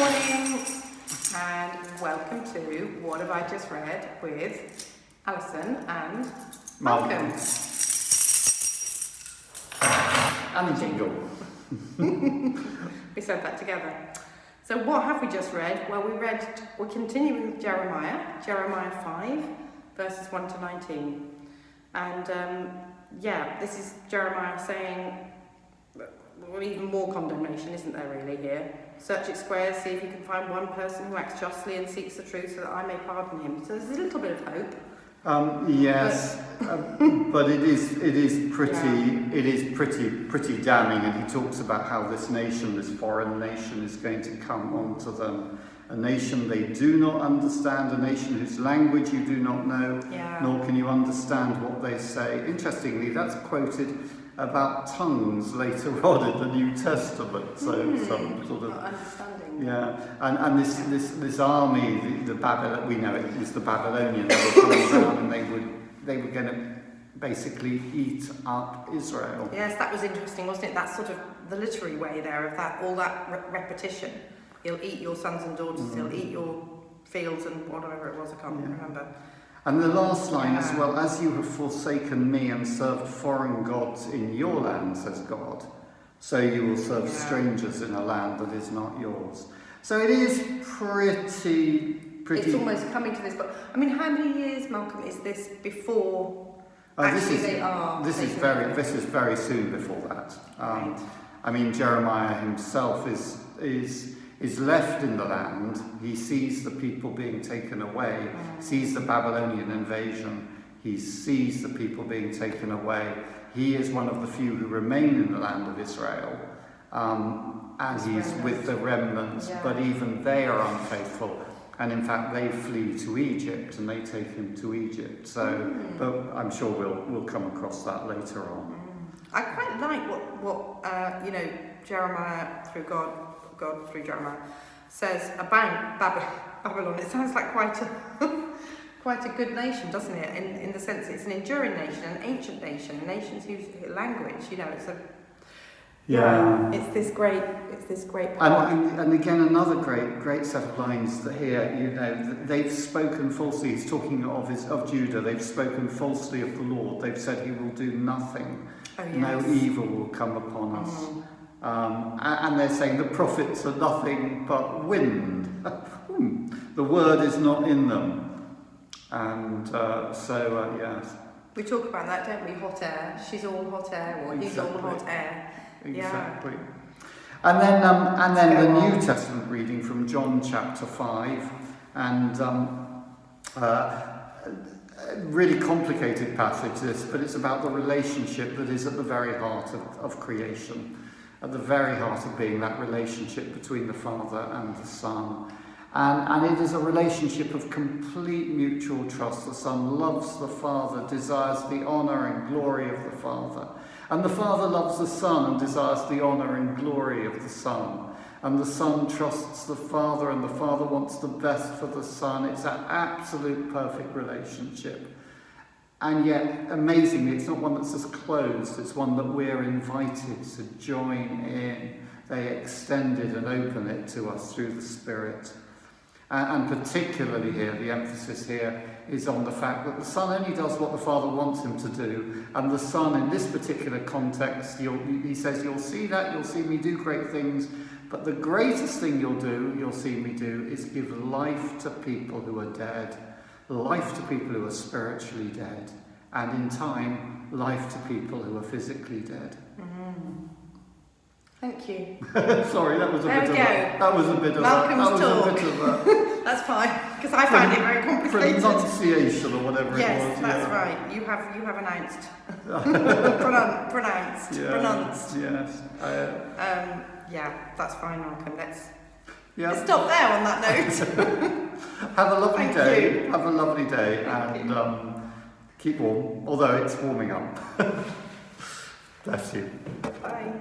morning and welcome to What Have I Just Read with Alison and Malcolm. And a jingle. We said that together. So what have we just read? Well, we're continuing with Jeremiah 5 verses 1 to 19. And this is Jeremiah saying, well, even more condemnation, isn't there really here? Search its squares, see if you can find one person who acts justly and seeks the truth so that I may pardon him. So there's a little bit of hope. But it is pretty damning, and he talks about how this nation, this foreign nation, is going to come onto them. A nation they do not understand, a nation whose language you do not know, nor can you understand what they say. Interestingly, that's quoted about tongues later on in the New Testament. So some sort of understanding. And this army, the Babylon, we know it was the Babylonians, they were coming down and they were going to basically eat up Israel. Yes, that was interesting, wasn't it? That's sort of the literary way there of that, all that repetition. He'll eat your sons and daughters, he'll eat your fields and whatever it was, I can't remember. And the last line as well, as you have forsaken me and served foreign gods in your land, says God, so you will serve strangers in a land that is not yours. So it is pretty. It's almost coming to this, but I mean, how many years, Malcolm, is this before This is very soon before that. Right. I mean, Jeremiah himself is left in the land. He sees the people being taken away, sees the Babylonian invasion, he sees the people being taken away. He is one of the few who remain in the land of Israel, and he's with the remnants, but even they are unfaithful. And in fact, they flee to Egypt, and they take him to Egypt. So, but I'm sure we'll come across that later on. I quite like what Jeremiah through God through Jeremiah says about Babylon. It sounds like quite a good nation, doesn't it? In the sense it's an enduring nation, an ancient nation, a nation whose language, it's a it's this great part. And again, another great set of lines that here, they've spoken falsely. He's talking of Judah. They've spoken falsely of the Lord. They've said he will do nothing. No evil will come upon us. And they're saying the prophets are nothing but wind. The word is not in them. And yes. We talk about that, don't we? Hot air. She's all hot air, or he's all hot air. Exactly. And then the New Testament reading from John chapter 5, and really complicated passage this, but it's about the relationship that is at the very heart of creation, at the very heart of being that relationship between the Father and the Son. And it is a relationship of complete mutual trust. The Son loves the Father, desires the honour and glory of the Father. And the Father loves the Son and desires the honour and glory of the Son. And the Son trusts the Father, and the Father wants the best for the Son. It's an absolute perfect relationship. And yet, amazingly, it's not one that's just closed. It's one that we're invited to join in. They extend it and open it to us through the Spirit. And particularly here, the emphasis here is on the fact that the Son only does what the Father wants him to do. And the Son, in this particular context, he says, you'll see me do great things, but the greatest thing you'll see me do, is give life to people who are dead, life to people who are spiritually dead, and in time, life to people who are physically dead. Thank you. Sorry, that was a bit of Malcolm's That's fine, because I find it very complicated. Pronunciation or whatever it was. Yes, that's right. You have announced. Pronounced. Yes. That's fine, Malcolm. Let's stop there on that note. Have a lovely day. Have a lovely day, and keep warm. Although it's warming up. Bless you. Bye.